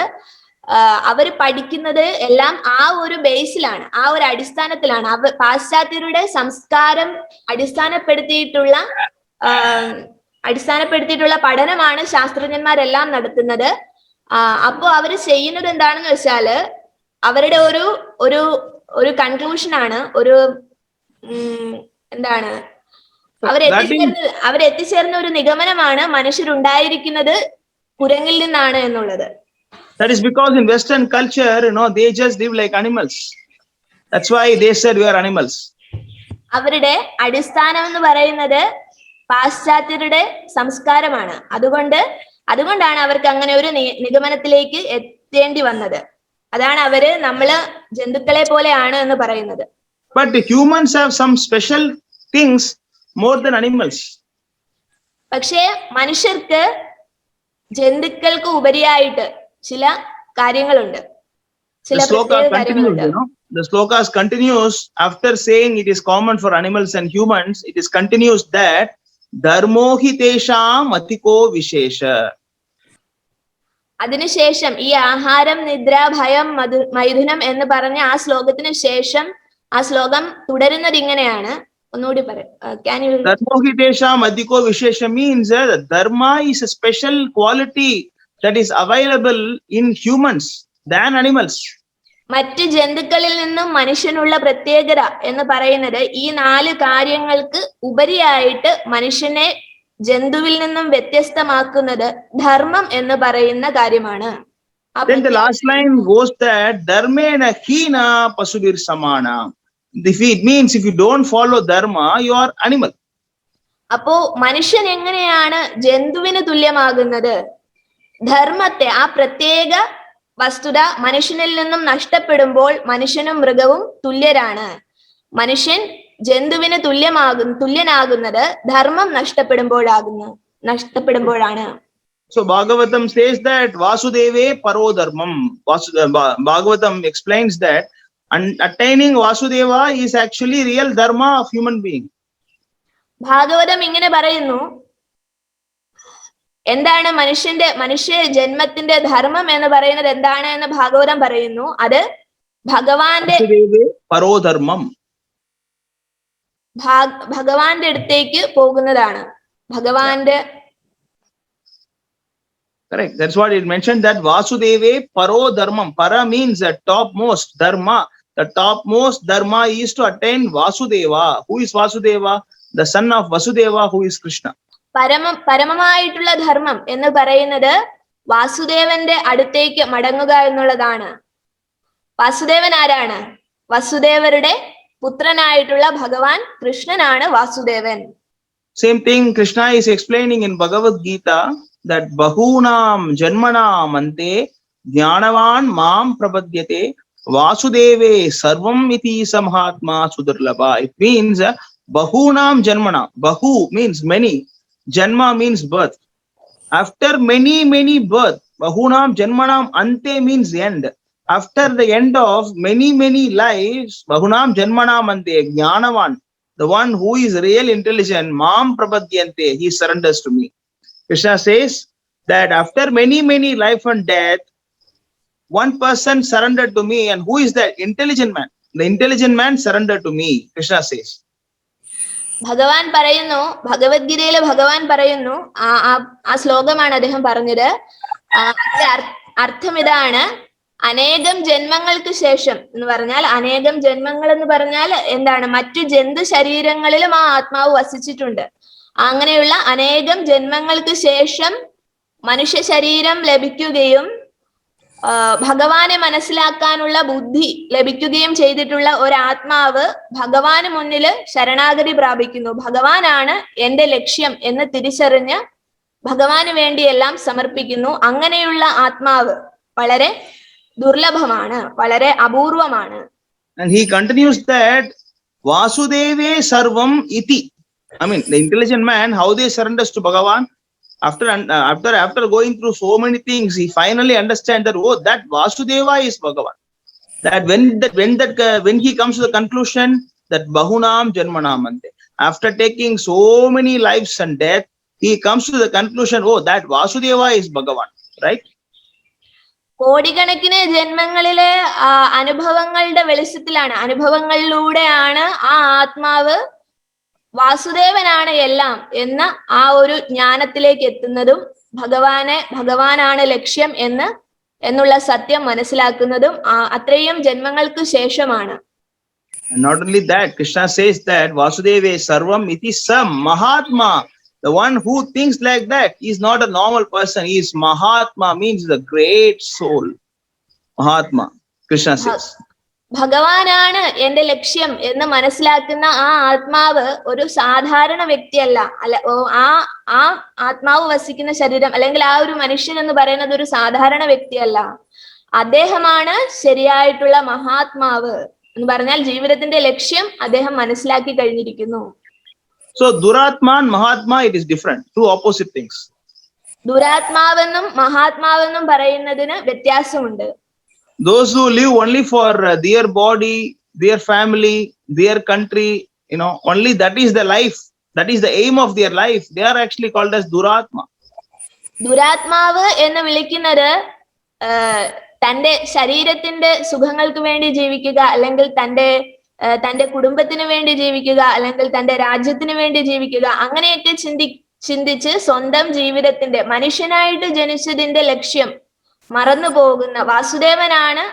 അവര് പഠിക്കുന്നത് എല്ലാം ആ ഒരു ബേസിലാണ്, ആ ഒരു അടിസ്ഥാനത്തിലാണ്. പാശ്ചാത്യരുടെ സംസ്കാരം അടിസ്ഥാനപ്പെടുത്തിയിട്ടുള്ള പഠനമാണ് ശാസ്ത്രജ്ഞന്മാരെല്ലാം നടത്തുന്നത്. അപ്പോ അവര് ചെയ്യുന്നത് എന്താണെന്ന് വെച്ചാല് അവരുടെ ഒരു കൺക്ലൂഷനാണ്, ഒരു എന്താണ്, അവരെത്തിച്ചേർന്ന ഒരു നിഗമനമാണ് മനുഷ്യരുണ്ടായിരിക്കുന്നത് കുരങ്ങിൽ നിന്നാണ് എന്നുള്ളത്. That is because in Western culture, they just live like animals. That's why they said we are animals. അവരുടെ അടിസ്ഥാനം എന്ന് പറയുന്നത് പാശ്ചാത്യരുടെ സംസ്കാരമാണ്. അതുകൊണ്ടാണ് അവർക്ക് അങ്ങനെ ഒരു നിഗമനത്തിലേക്ക് വരുത്തേണ്ടി വന്നത്. അതാണ് അവര് നമ്മള് ജന്തുക്കളെ പോലെയാണ് എന്ന് പറയുന്നത്. But humans have some special things more than animals. പക്ഷേ മനുഷ്യർക്ക് ജന്തുക്കൾക്ക് ഉപരിയായിട്ട് ചില കാര്യങ്ങളുണ്ട്, ചില പ്രത്യേക കാര്യങ്ങളുണ്ട്. The slokas continues after saying it is common for animals and humans. It is continues that dharmohi tesham atiko vishesha. അതിനുശേഷം ഈ ആഹാരം, നിദ്ര, ഭയം, മൈഥുനം എന്ന് പറഞ്ഞ ആ ശ്ലോകത്തിന് ശേഷം ആ ശ്ലോകം തുടരുന്നത് ഇങ്ങനെയാണ്. ഒന്നുകൂടി പറയാം. Dharmohi tesham atiko vishesha means that dharma is a special quality that is available in humans than animals. മറ്റ് ജന്തുക്കളിൽ നിന്നും മനുഷ്യനുള്ള പ്രത്യേകത എന്ന് പറയുന്നത് ഈ 4 കാര്യങ്ങൾക്ക് ഉപരിയായിട്ട് മനുഷ്യനെ ജന്തുവിൽ നിന്നും വ്യത്യസ്തമാക്കുന്നത് ധർമ്മം എന്ന് പറയുന്ന കാര്യമാണ്. Then the last line goes that dharmena hina pasubir samana. It means if you don't follow dharma, you are animal. അപ്പോ മനുഷ്യൻ എങ്ങനെയാണ് ജന്തുവിന് തുല്യമാകുന്നത്? ധർമ്മത്തെ, ആ പ്രത്യേക വസ്തുത മനുഷ്യനിൽ നിന്നും നഷ്ടപ്പെടുമ്പോൾ മനുഷ്യനും മൃഗവും തുല്യരാണ്. മനുഷ്യൻ ജന്തുവിന് തുല്യനാകുന്നത് ധർമ്മം നഷ്ടപ്പെടുമ്പോഴാണ്. So Bhagavatam says that Vasudeve paro dharmam. Bhagavatam explains that attaining Vasudeva is actually real dharma of human being. Bhagavatam ഇങ്ങനെ പറയുന്നു, എന്താണ് മനുഷ്യ ജന്മത്തിന്റെ ധർമ്മം എന്ന് പറയുന്നത് എന്താണ് എന്ന് ഭാഗവതം പറയുന്നു. അത് ഭഗവാന്റെ പരോധർമ്മം, ഭഗവാന്റെ അടുത്തേക്ക് പോകുന്നതാണ്. ഭഗവാന്റെ correct. That's what it mentioned, that Vasudeve paro dharmam. Para means the topmost dharma. The topmost dharma is to attain Vasudeva. Who is Vasudeva? The son of Vasudeva, who is Krishna. പരമമായിട്ടുള്ള ധർമ്മം എന്ന് പറയുന്നത് വാസുദേവന്റെ അടുത്തേക്ക് മടങ്ങുക എന്നുള്ളതാണ്. വാസുദേവൻ ആരാണ്? വസുദേവരുടെ പുത്രനായിട്ടുള്ള ഭഗവാൻ കൃഷ്ണനാണ് Vasudevan. Same thing Krishna is explaining in Bhagavad Gita, that bahunam janmanam ante jnanavan mam prapadyate vasudeve sarvam iti samhatma sudarlabha. It means bahunam janmanam. Bahu means many, janma means birth. After many birth, bahunam janmanam ante means end. After the end of many lives, bahunam janmanam ante jnanavan, the one who is real intelligent, mam prapadyante, he surrenders to me. Krishna says that after many life and death, one person surrendered to me. And who is that? Intelligent man. The intelligent man surrendered to me, Krishna says. ഭഗവാൻ പറയുന്നു, ഭഗവത്ഗീതയില് ഭഗവാൻ പറയുന്നു, ആ ശ്ലോകമാണ് അദ്ദേഹം പറഞ്ഞത്. അർത്ഥം ഇതാണ്, അനേകം ജന്മങ്ങൾക്ക് ശേഷം എന്ന് പറഞ്ഞാൽ, അനേകം ജന്മങ്ങൾ എന്ന് പറഞ്ഞാൽ എന്താണ്? മറ്റു ജന്തു ശരീരങ്ങളിലും ആ ആത്മാവ് വസിച്ചിട്ടുണ്ട്. അങ്ങനെയുള്ള അനേകം ജന്മങ്ങൾക്ക് ശേഷം മനുഷ്യ ശരീരം ലഭിക്കുകയും ഭഗവാനെ മനസ്സിലാക്കാനുള്ള ബുദ്ധി ലഭിക്കുകയും ചെയ്തിട്ടുള്ള ഒരാത്മാവ് ഭഗവാന് മുന്നില് ശരണാഗതി പ്രാപിക്കുന്നു. ഭഗവാനാണ് എന്റെ ലക്ഷ്യം എന്ന് തിരിച്ചറിഞ്ഞ് ഭഗവാന് വേണ്ടി എല്ലാം സമർപ്പിക്കുന്നു. അങ്ങനെയുള്ള ആത്മാവ് വളരെ ദുർലഭമാണ്, വളരെ അപൂർവമാണ്. And he continues that Vasudeve sarvam iti. I mean, the intelligent man, how they surrenders to Bhagavan, after going through so many things, he finally understands that, oh, that Vasudeva is Bhagavan. That when he comes to the conclusion that Bahunam Janmanam Ante, after taking so many lives and death, he comes to the conclusion, oh, that Vasudeva is Bhagavan, right? കോടിക്കണക്കിന് ജന്മങ്ങളിലെ അനുഭവങ്ങളുടെ വെളിച്ചത്തിലാണ്, അനുഭവങ്ങളിലൂടെയാണ് ആ ആത്മാവ് വാസുദേവനാണ് എല്ലാം എന്ന ആ ഒരു ജ്ഞാനത്തിലേക്ക് എത്തുന്നതും ഭഗവാനാണ് ലക്ഷ്യം എന്നുള്ള സത്യം മനസ്സിലാക്കുന്നതും അത്രയും ജന്മങ്ങൾക്ക് ശേഷമാണ്. And not only that, Krishna says that Vasudeva sarvam iti sam mahatma. The one who thinks like that is not a normal person. He is Mahatma, means the great soul. Mahatma, Krishna says. ഭഗവാനാണ് എന്റെ ലക്ഷ്യം എന്ന് മനസ്സിലാക്കുന്ന ആ ആത്മാവ് ഒരു സാധാരണ വ്യക്തിയല്ല. ആ ആത്മാവ് വസിക്കുന്ന ശരീരം അല്ലെങ്കിൽ ആ ഒരു മനുഷ്യൻ എന്ന് പറയുന്നത് ഒരു സാധാരണ വ്യക്തിയല്ല. അദ്ദേഹമാണ് ശരിയായിട്ടുള്ള മഹാത്മാവ് എന്ന് പറഞ്ഞാൽ ജീവിതത്തിന്റെ ലക്ഷ്യം അദ്ദേഹം മനസ്സിലാക്കി കഴിഞ്ഞിരിക്കുന്നു. So Duratma and Mahatma, it is different, two opposite things. ദുരാത്മാവെന്നും മഹാത്മാവെന്നും പറയുന്നതിന് വ്യത്യാസമുണ്ട്. Those who live only for their body, their family, their country, only that is the life, that is the aim of their life, they are actually called as Duratma. ദുരാത്മാവ് എന്ന് വിളിക്കുന്നത് തന്റെ ശരീരത്തിന്റെ സുഖങ്ങൾക്ക് വേണ്ടി ജീവിക്കുക, അല്ലെങ്കിൽ തന്റെ കുടുംബത്തിന് വേണ്ടി ജീവിക്കുക, അല്ലെങ്കിൽ തന്റെ രാജ്യത്തിന് വേണ്ടി ജീവിക്കുക, അങ്ങനെയൊക്കെ ചിന്തിച്ച് സ്വന്തം ജീവിതത്തിന്റെ, മനുഷ്യനായിട്ട് ജനിച്ചതിന്റെ ലക്ഷ്യം മറന്നു പോകുന്ന, വാസുദേവനാണ്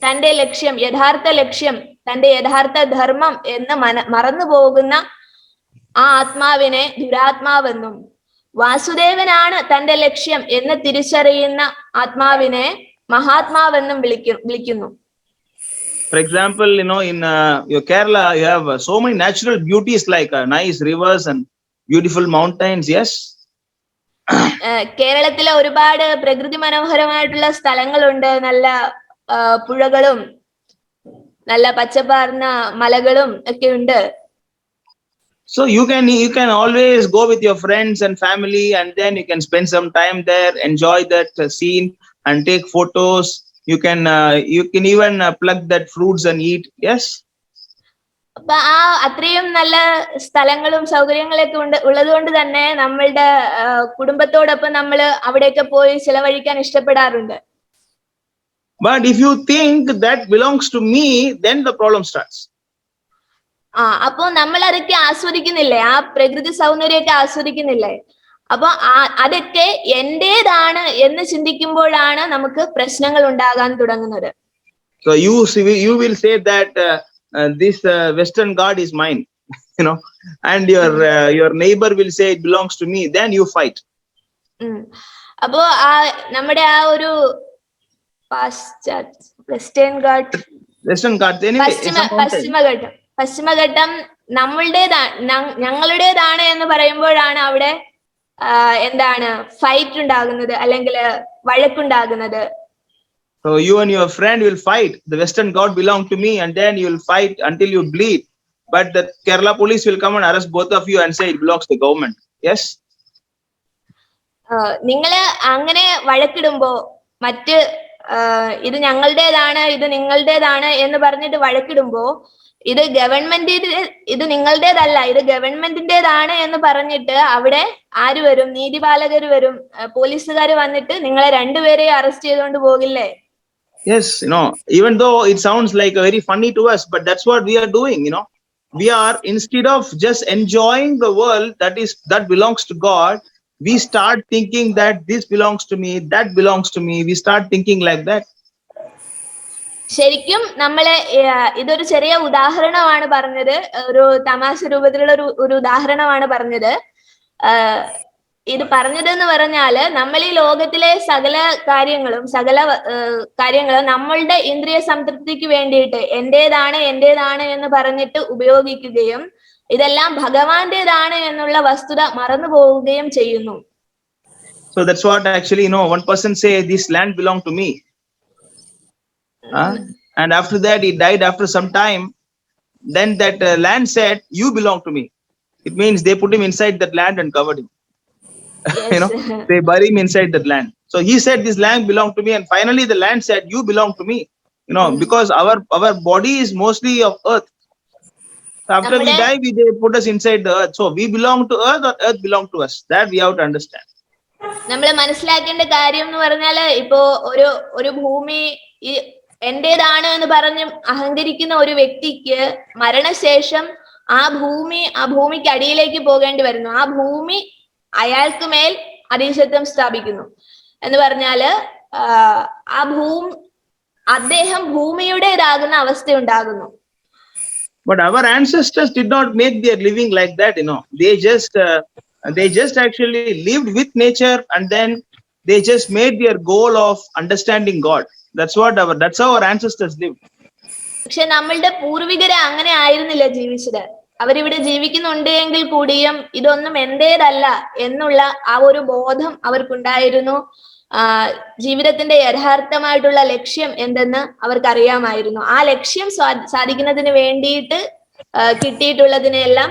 തന്റെ ലക്ഷ്യം, യഥാർത്ഥ ലക്ഷ്യം, തന്റെ യഥാർത്ഥ ധർമ്മം എന്ന് മറന്നു പോകുന്ന ആ ആത്മാവിനെ ദുരാത്മാവെന്നും, വാസുദേവനാണ് തന്റെ ലക്ഷ്യം എന്ന് തിരിച്ചറിയുന്ന ആത്മാവിനെ മഹാത്മാവെന്നും വിളിക്കുന്നു. For example, in your Kerala, you have so many natural beauties like nice rivers and beautiful mountains. Yes. കേരളത്തിലെ ഒരുപാട് പ്രകൃതി മനോഹരമായിട്ടുള്ള സ്ഥലങ്ങളുണ്ട്. നല്ല പുഴകളും നല്ല പച്ചപ്പാർന്ന മലകളും ഒക്കെ ഉണ്ട്. So you can always go with your friends and family, and then you can spend some time there, enjoy that scene and take photos. You can even pluck that fruits and eat. Yes. അപ്പൊ അത്രയും നല്ല സ്ഥലങ്ങളും സൗകര്യങ്ങളൊക്കെ ഉള്ളത് കൊണ്ട് തന്നെ നമ്മളുടെ കുടുംബത്തോടൊപ്പം നമ്മൾ അവിടെയൊക്കെ പോയി ചിലവഴിക്കാൻ ഇഷ്ടപ്പെടാറുണ്ട്. But if you think that belongs to me, then the problem starts. അപ്പൊ നമ്മൾ അതൊക്കെ ആസ്വദിക്കുന്നില്ലേ, ആ പ്രകൃതി സൗന്ദര്യമൊക്കെ ആസ്വദിക്കുന്നില്ലേ, അപ്പൊ അതൊക്കെ എന്റേതാണ് എന്ന് ചിന്തിക്കുമ്പോഴാണ് നമുക്ക് പ്രശ്നങ്ങൾ ഉണ്ടാകാൻ തുടങ്ങുന്നത്. So you will say that this Western God is mine, and your neighbor will say it belongs to me. Then you fight. അപ്പോ നമ്മുടെ ആ ഒരു വെസ്റ്റേൺ ഗാട്ട്, പശ്ചിമഘട്ടം ഞങ്ങളുടേതാണ് എന്ന് പറയുമ്പോഴാണ് അവിടെ എന്താണ് ഫൈറ്റ് ഉണ്ടാകുന്നത്, അല്ലെങ്കിൽ വഴക്കുണ്ടാകുന്നത്. So you and your friend will fight. The Western God belong to me, and then you will fight until you bleed. But the Kerala police will come and arrest both of you and say it belongs to the government. Yes. നിങ്ങള് അങ്ങനെ വഴക്കിടുമ്പോ ഇത് ഞങ്ങളുടേതാണ്, ഇത് നിങ്ങളുടേതാണ് എന്ന് പറഞ്ഞിട്ട് വഴക്കിടുമ്പോ ഇത് നിങ്ങളുടേതല്ല, ഇത് ഗവൺമെന്റിന്റേതാണ് എന്ന് പറഞ്ഞിട്ട് അവിടെ ആര് വരും? നീതിപാലകർ വരും, പോലീസുകാർ വന്നിട്ട് നിങ്ങളെ രണ്ടുപേരെയും അറസ്റ്റ് ചെയ്തുകൊണ്ട് പോകില്ലേ? Yes, even though it sounds like very funny to us, but that's what we are doing. We are, instead of just enjoying the world that belongs to God, we start thinking that this belongs to me, that belongs to me. We start thinking like that. ശരിക്കും ഇതൊരു ചെറിയ ഉദാഹരണമാണ് പറഞ്ഞത്, ഒരു തമാശ രൂപത്തിലുള്ള ഒരു ഉദാഹരണമാണ് പറഞ്ഞത്. ഇത് പറഞ്ഞതെന്ന് പറഞ്ഞാല് നമ്മൾ ഈ ലോകത്തിലെ സകല കാര്യങ്ങളും നമ്മളുടെ ഇന്ദ്രിയ സംതൃപ്തിക്ക് വേണ്ടിയിട്ട് എന്റേതാണ് എന്ന് പറഞ്ഞിട്ട് ഉപയോഗിക്കുകയും ഇതെല്ലാം ഭഗവാന്റേതാണ് എന്നുള്ള വസ്തുത മറന്നു പോവുകയും ചെയ്യുന്നു. So that's what actually, one person say this land belong to me. And after that he died after some time. Then that land said, you belong to me. It means they put him inside that land and covered him. Yes. They bury him inside that land. So he said this land belong to me, and finally the land said you belong to me. Because our body is mostly of earth. So after we die, they put us inside the earth. So we belong to earth, or earth belong to us. That we have to understand. നമ്മൾ മനസ്സിലാക്കേണ്ട കാര്യം എന്ന് പറഞ്ഞാല്, ഇപ്പോ ഒരു ഭൂമി എന്റേതാണ് എന്ന് പറഞ്ഞ് അഹങ്കരിക്കുന്ന ഒരു വ്യക്തിക്ക് മരണശേഷം ആ ഭൂമിക്ക് അടിയിലേക്ക് പോകേണ്ടി വരുന്നു. ആ ഭൂമി അയാൾക്ക് മേൽ അധീശത്വം സ്ഥാപിക്കുന്നു എന്ന് പറഞ്ഞാല് അദ്ദേഹം ഭൂമിയുടേതാകുന്ന അവസ്ഥ ഉണ്ടാകുന്നു. But our ancestors did not make their living like that. They just actually lived with nature, and then they just made their goal of understanding God. That's how our ancestors lived. പക്ഷെ നമ്മളുടെ പൂർവികരെ അങ്ങനെ ആയിരുന്നില്ല ജീവിച്ചത്. അവരിവിടെ ജീവിക്കുന്നുണ്ട് എങ്കിൽ കൂടിയും ഇതൊന്നും എന്റേതല്ല എന്നുള്ള ആ ഒരു ബോധം അവർക്കുണ്ടായിരുന്നു. ജീവിതത്തിന്റെ യഥാർത്ഥമായിട്ടുള്ള ലക്ഷ്യം എന്തെന്ന് അവർക്കറിയാമായിരുന്നു. ആ ലക്ഷ്യം സാധിക്കുന്നതിന് വേണ്ടിയിട്ട് കിട്ടിയിട്ടുള്ളതിനെല്ലാം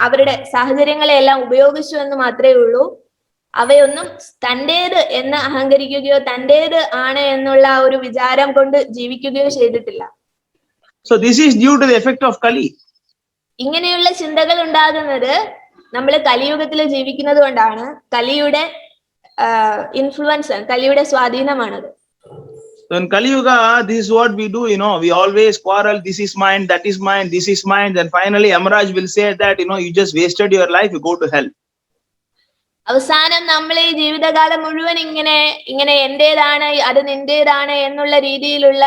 അവരുടെ സാഹചര്യങ്ങളെല്ലാം ഉപയോഗിച്ചു എന്ന് മാത്രമേ ഉള്ളൂ. അവയൊന്നും തന്റേത് എന്ന് അഹങ്കരിക്കുകയോ തന്റേത് ആണ് എന്നുള്ള ഒരു വിചാരം കൊണ്ട് ജീവിക്കുകയോ ചെയ്തിട്ടില്ല. So this is due to the effect of Kali. ഇങ്ങനെയുള്ള ചിന്തകൾ ഉണ്ടാകുന്നത് നമ്മൾ കലിയുഗത്തിൽ ജീവിക്കുന്നത് കൊണ്ടാണ്. കലിയുടെ influence, കലിയുടെ സ്വാധീനമാണത്. So in Kali Yuga, this is what we do, we always quarrel, this is mine, that is mine, this is mine. Then finally Yamaraj will say that, you just wasted your life, you go to hell. അവസാനം നമ്മൾ ഈ ജീവിതകാലം മുഴുവൻ ഇങ്ങനെ എന്റേതാണ് അത് നിന്റേതാണ് എന്നുള്ള രീതിയിലുള്ള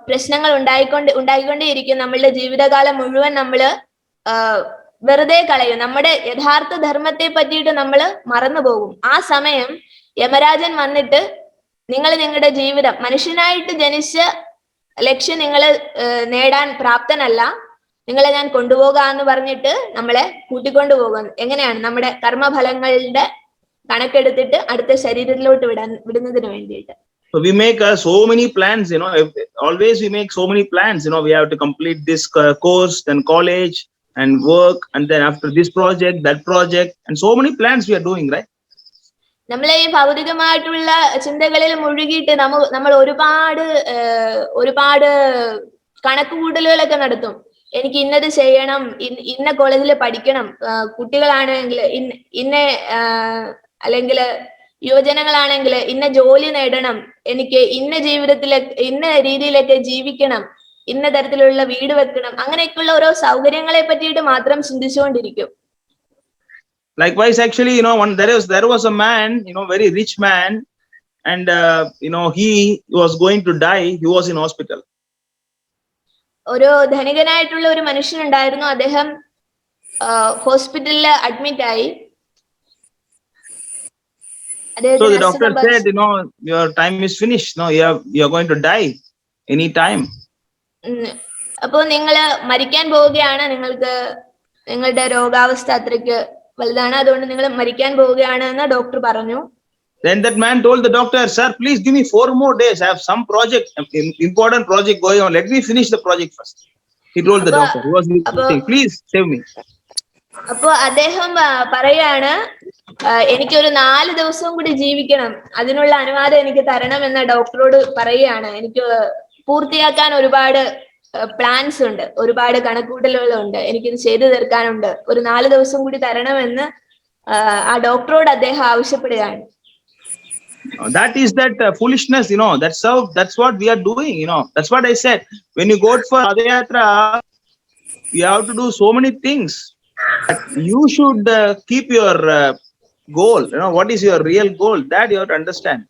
പ്രശ്നങ്ങൾ ഉണ്ടായിക്കൊണ്ടേയിരിക്കും. നമ്മളുടെ ജീവിതകാലം മുഴുവൻ നമ്മള് വെറുതെ കളയും. നമ്മുടെ യഥാർത്ഥ ധർമ്മത്തെ പറ്റിയിട്ട് നമ്മൾ മറന്നുപോകും. ആ സമയം യമരാജൻ വന്നിട്ട് നിങ്ങൾ നിങ്ങളുടെ ജീവിതം, മനുഷ്യനായിട്ട് ജനിച്ച ലക്ഷ്യം നിങ്ങൾ നേടാൻ പ്രാപ്തനല്ല, നിങ്ങളെ ഞാൻ കൊണ്ടുപോകാന്ന് പറഞ്ഞിട്ട് നമ്മളെ കൂട്ടിക്കൊണ്ടുപോകും. എങ്ങനെയാണ്? നമ്മുടെ കർമ്മഫലങ്ങളുടെ കണക്കെടുത്തിട്ട് അടുത്ത ശരീരത്തിലോട്ട് വിടുന്നതിന് വേണ്ടിയിട്ട്. So we make so many plans, always we make so many plans, we have to complete this course, then college and work, and then after this project, that project, and so many plans we are doing, right? നമ്മളെ ഈ ഭൗതികമായിട്ടുള്ള ചിന്തകളിൽ മുഴുകിയിട്ട് നമ്മൾ ഒരുപാട് കണക്കുകൂട്ടലുകളൊക്കെ നടത്തും. എനിക്ക് ഇന്നത് ചെയ്യണം, ഇന്ന കോളേജിൽ പഠിക്കണം, കുട്ടികളാണെങ്കിൽ അല്ലെങ്കിൽ യുവജനങ്ങളാണെങ്കിൽ ഇന്ന ജോലി നേടണം, എനിക്ക് ഇന്ന ഇന്ന രീതിയിലൊക്കെ ജീവിക്കണം, ഇന്ന തരത്തിലുള്ള വീട് വെക്കണം, അങ്ങനെയൊക്കെയുള്ള ഓരോ സൗകര്യങ്ങളെ പറ്റിയിട്ട് മാത്രം ചിന്തിച്ചുകൊണ്ടിരിക്കും. Likewise, actually, there was a man, very rich man, and he was going to die. He was in hospital. ഒരു ധനികനായിട്ടുള്ള ഒരു മനുഷ്യനുണ്ടായിരുന്നു. അദ്ദേഹം ഹോസ്പിറ്റലിൽ അഡ്മിറ്റ് ആയി. So the doctor said, your time is finished. No, you are going to die any time. അപ്പോ നിങ്ങൾ മരിക്കാൻ പോവുകയാണ്, നിങ്ങളുടെ രോഗാവസ്ഥ അത്രയ്ക്ക് വലുതാണ്, അതുകൊണ്ട് നിങ്ങൾ മരിക്കാൻ പോവുകയാണ് എന്ന് ഡോക്ടർ പറഞ്ഞു. Then that man told the doctor, sir, please give me 4 more days. I have some project, important project going on. Let me finish the project first. He told the doctor. He was saying, please save me. അപ്പോ അദ്ദേഹം പറയാണ്, എനിക്കൊരു 4 ദിവസവും കൂടി ജീവിക്കണം, അതിനുള്ള അനുവാദം എനിക്ക് തരണം എന്ന് ഡോക്ടറോട് പറയുകയാണ്. എനിക്ക് പൂർത്തിയാക്കാൻ ഒരുപാട് പ്ലാൻസ് ഉണ്ട്, ഒരുപാട് കണക്കൂട്ടലുകളുണ്ട്, എനിക്കിത് ചെയ്തു തീർക്കാനുണ്ട്, ഒരു 4 ദിവസം കൂടി തരണമെന്ന് ആ ഡോക്ടറോട് അദ്ദേഹം ആവശ്യപ്പെടുകയാണ്. That is that foolishness, that's what we are doing, that's what I said. When you go for Adayatra, you have to do so many things. You should keep your goal, what is your real goal, that you have to understand.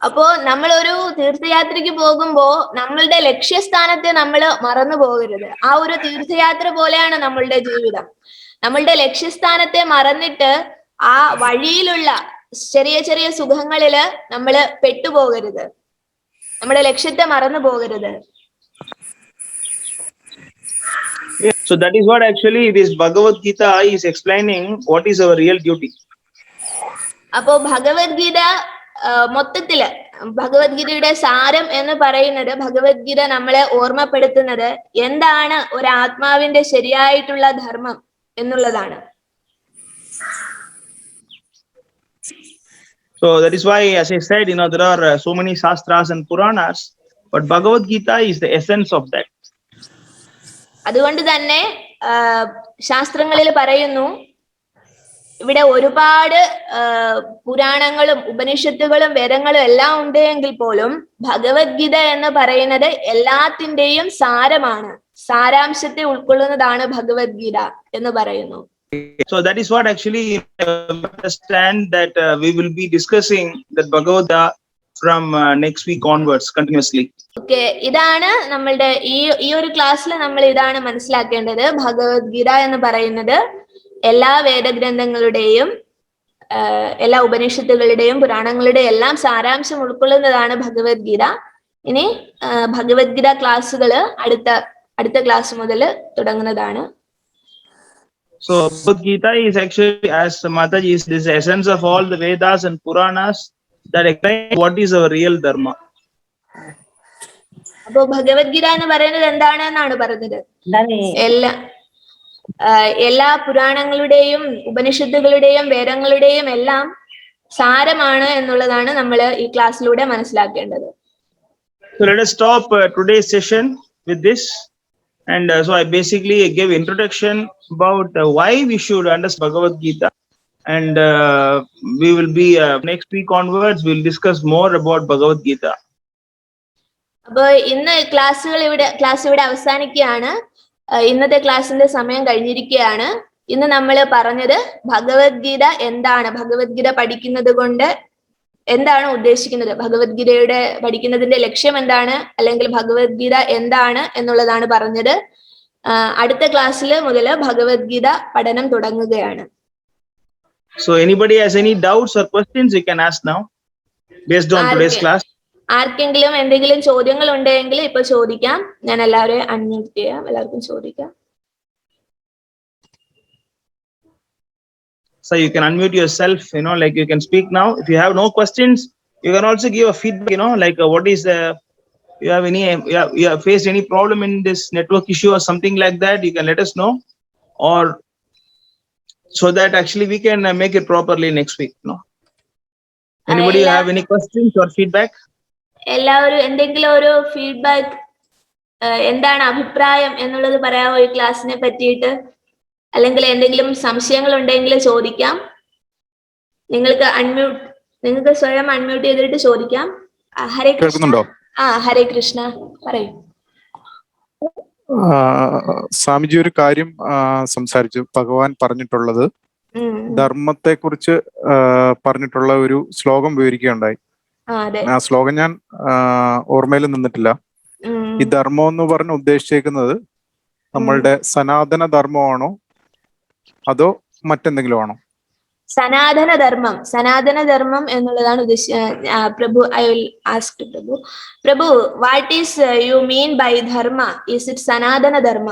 അപ്പോ നമ്മളൊരു തീർത്ഥയാത്രയ്ക്ക് പോകുമ്പോ നമ്മളുടെ ലക്ഷ്യസ്ഥാനത്തെ നമ്മൾ മറന്നു പോകരുത്. ആ ഒരു തീർത്ഥയാത്ര പോലെയാണ് നമ്മളുടെ ജീവിതം. നമ്മളുടെ ലക്ഷ്യസ്ഥാനത്തെ മറന്നിട്ട് ആ വഴിയിലുള്ള ചെറിയ ചെറിയ സുഖങ്ങളില് നമ്മൾ പെട്ടുപോകരുത്, നമ്മുടെ ലക്ഷ്യത്തെ മറന്നു പോകരുത്. So that is what actually this Bhagavad Gita is explaining, what is our real duty. അപ്പോ ഭഗവത്ഗീത മൊത്തത്തില്, ഭഗവത്ഗീതയുടെ സാരം എന്ന് പറയുന്നത്, ഭഗവത്ഗീത നമ്മളെ ഓർമ്മപ്പെടുത്തുന്നത് എന്താണ് ഒരു ആത്മാവിന്റെ ശരിയായിട്ടുള്ള ധർമ്മം എന്നുള്ളതാണ്. So that is why, as I said, there are so many Shastras and Puranas, but Bhagavad Gita is the essence of that. അതുകൊണ്ട് തന്നെ ശാസ്ത്രങ്ങളിൽ പറയുന്നു, ഇവിടെ ഒരുപാട് പുരാണങ്ങളും ഉപനിഷത്തുകളും വേദങ്ങളും എല്ലാം ഉണ്ട് എങ്കിൽ പോലും ഭഗവത്ഗീത എന്ന് പറയുന്നത് എല്ലാത്തിന്റെയും സാരമാണ്, സാരാംശത്തെ ഉൾക്കൊള്ളുന്നതാണ് ഭഗവത്ഗീത എന്ന് പറയുന്നു. So that is what actually understand that we will be discussing that Bhagavad Gita from next week onwards continuously. Okay, ഇതാണ് നമ്മളുടെ ഈ ഒരു ക്ലാസ്സിൽ നമ്മൾ ഇതാണ് മനസ്സിലാക്കേണ്ടത്. ഭഗവത്ഗീത എന്ന് പറയുന്നത് എല്ലാ വേദഗ്രന്ഥങ്ങളുടെയും എല്ലാ ഉപനിഷത്തുകളുടെയും പുരാണങ്ങളുടെയും എല്ലാം സാരാംശം ഉൾക്കൊള്ളുന്നതാണ് ഭഗവത്ഗീത. ഇനി ഭഗവത്ഗീത ക്ലാസ്സുകൾ അടുത്ത ക്ലാസ് മുതൽ തുടങ്ങുന്നതാണ്. So Bhagavad Gita is actually, as Mataji, is this essence of all the Vedas and Puranas that explain what is our real dharma. അപ്പോ ഭഗവത്ഗീത എന്ന് പറയുന്നത് എന്താണെന്നാണ് പറഞ്ഞത്. എല്ലാ പുരാണങ്ങളുടെയും ഉപനിഷത്തുകളുടെയും വേദങ്ങളുടെയും എല്ലാം സാരമാണ് എന്നുള്ളതാണ് നമ്മൾ ഈ ക്ലാസ്സിലൂടെ മനസ്സിലാക്കേണ്ടത്. So let us stop today's session with this. And so I basically gave introduction about why we should understand Bhagavad Gita. And we will be next week onwards, we'll discuss more about Bhagavad Gita. അപ്പൊ ഇന്ന് class ഇവിടെ അവസാനിക്കുകയാണ്. ഇന്നത്തെ ക്ലാസ്സിന്റെ സമയം കഴിഞ്ഞിരിക്കുകയാണ്. ഇന്ന് നമ്മൾ പറഞ്ഞത് ഭഗവത്ഗീത എന്താണ്, ഭഗവത്ഗീത പഠിക്കുന്നത് കൊണ്ട് എന്താണ് ഉദ്ദേശിക്കുന്നത്, ഭഗവത്ഗീതയുടെ പഠിക്കുന്നതിന്റെ ലക്ഷ്യം എന്താണ്, അല്ലെങ്കിൽ ഭഗവത്ഗീത എന്താണ് എന്നുള്ളതാണ് പറഞ്ഞത്. അടുത്ത ക്ലാസ്സിൽ മുതൽ ഭഗവത്ഗീത പഠനം തുടങ്ങുകയാണ്. So anybody has any doubts or questions, you can ask now based on today's class. ആർക്കെങ്കിലും എന്തെങ്കിലും ചോദ്യങ്ങൾ ഉണ്ടെങ്കിൽ ഇപ്പൊ ചോദിക്കാം. ഞാൻ എല്ലാവരെയും അൺമ്യൂട്ട് ചെയ്യാം, എല്ലാവർക്കും ചോദിക്കാം. So you can unmute yourself, like you can speak now. If you have no questions, you can also give a feedback, like what is the, you have faced any problem in this network issue or something like that, you can let us know, or so that actually we can make it properly next week. Anybody have any questions or feedback? എല്ലാവരും എന്തെങ്കിലും ഒരു feedback, എന്താണ് അഭിപ്രായം എന്നുള്ളത് പറയാമോ ഈ ക്ലാസ്സിനെ പറ്റിയിട്ട്? അല്ലെങ്കിൽ എന്തെങ്കിലും സംശയങ്ങൾ ഉണ്ടെങ്കിൽ ചോദിക്കാം. നിങ്ങൾക്ക് സ്വയം അൺമ്യൂട്ട് ചെയ്തിട്ട് ചോദിക്കാം. ഹരേ കൃഷ്ണ. ഹരേ കൃഷ്ണ, പറയൂ. സ്വാമിജി ഒരു കാര്യം സംസാരിച്ചു. ഭഗവാൻ പറഞ്ഞിട്ടുള്ളത് ധർമ്മത്തെ കുറിച്ച് പറഞ്ഞിട്ടുള്ള ഒരു ശ്ലോകം വിവരിക്കുകയുണ്ടായി. ആ ശ്ലോകം ഞാൻ ഓർമ്മയിൽ നിന്നിട്ടില്ല. ഈ ധർമ്മം എന്ന് പറഞ്ഞ് ഉദ്ദേശിച്ചേക്കുന്നത് നമ്മളുടെ സനാതന ധർമ്മമാണോ അതോ മറ്റെന്തെങ്കിലും ആണോ? സനാതന ധർമ്മം എന്നുള്ളതാണ് ഉദ്ദേശിച്ചത്. Prabhu, I will ask Prabhu, what is you mean by dharma? Is it Sanatana Dharma?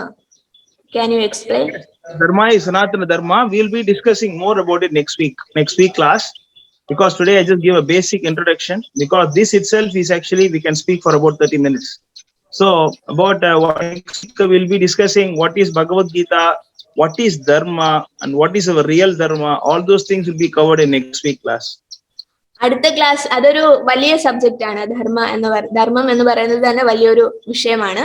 Can you explain? Dharma is Sanatana Dharma. We'll be discussing more about it next week class, because today I just give a basic introduction, because this itself is actually, we can speak for about 30 minutes. So about we'll be discussing what is Bhagavad Gita, what is Dharma, and what is our real Dharma. All those things will be covered in next week class. അടുത്ത class അതൊരു വലിയ subject ആണ്. ധർമ്മം എന്ന് പറയുന്നത് തന്നെ വലിയൊരു വിഷയമാണ്.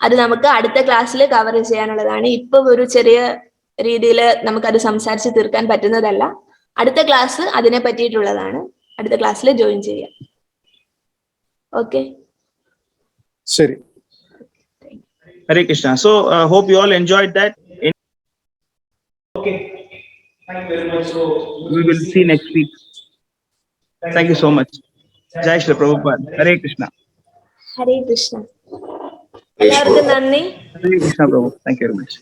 അത് നമുക്ക് അടുത്ത ക്ലാസ്സിൽ കവർ ചെയ്യാനുള്ളതാണ്. ഇപ്പൊ ഒരു ചെറിയ രീതിയിൽ നമുക്കത് സംസാരിച്ച് തീർക്കാൻ പറ്റുന്നതല്ല. അടുത്ത ക്ലാസ് അതിനെ പറ്റിയിട്ടുള്ളതാണ്. അടുത്ത ക്ലാസ്സിൽ ജോയിൻ ചെയ്യാം. ഓക്കെ, ശരി. Hare Krishna. So hope you all enjoyed that. Okay. Thank you very much. So We will see next week. Thank you so much. Jai Shri Prabhupada. Hare Krishna. ഹരേ കൃഷ്ണ. എല്ലാവർക്കും നന്ദി. Hare Krishna Prabhu. Thank you very much.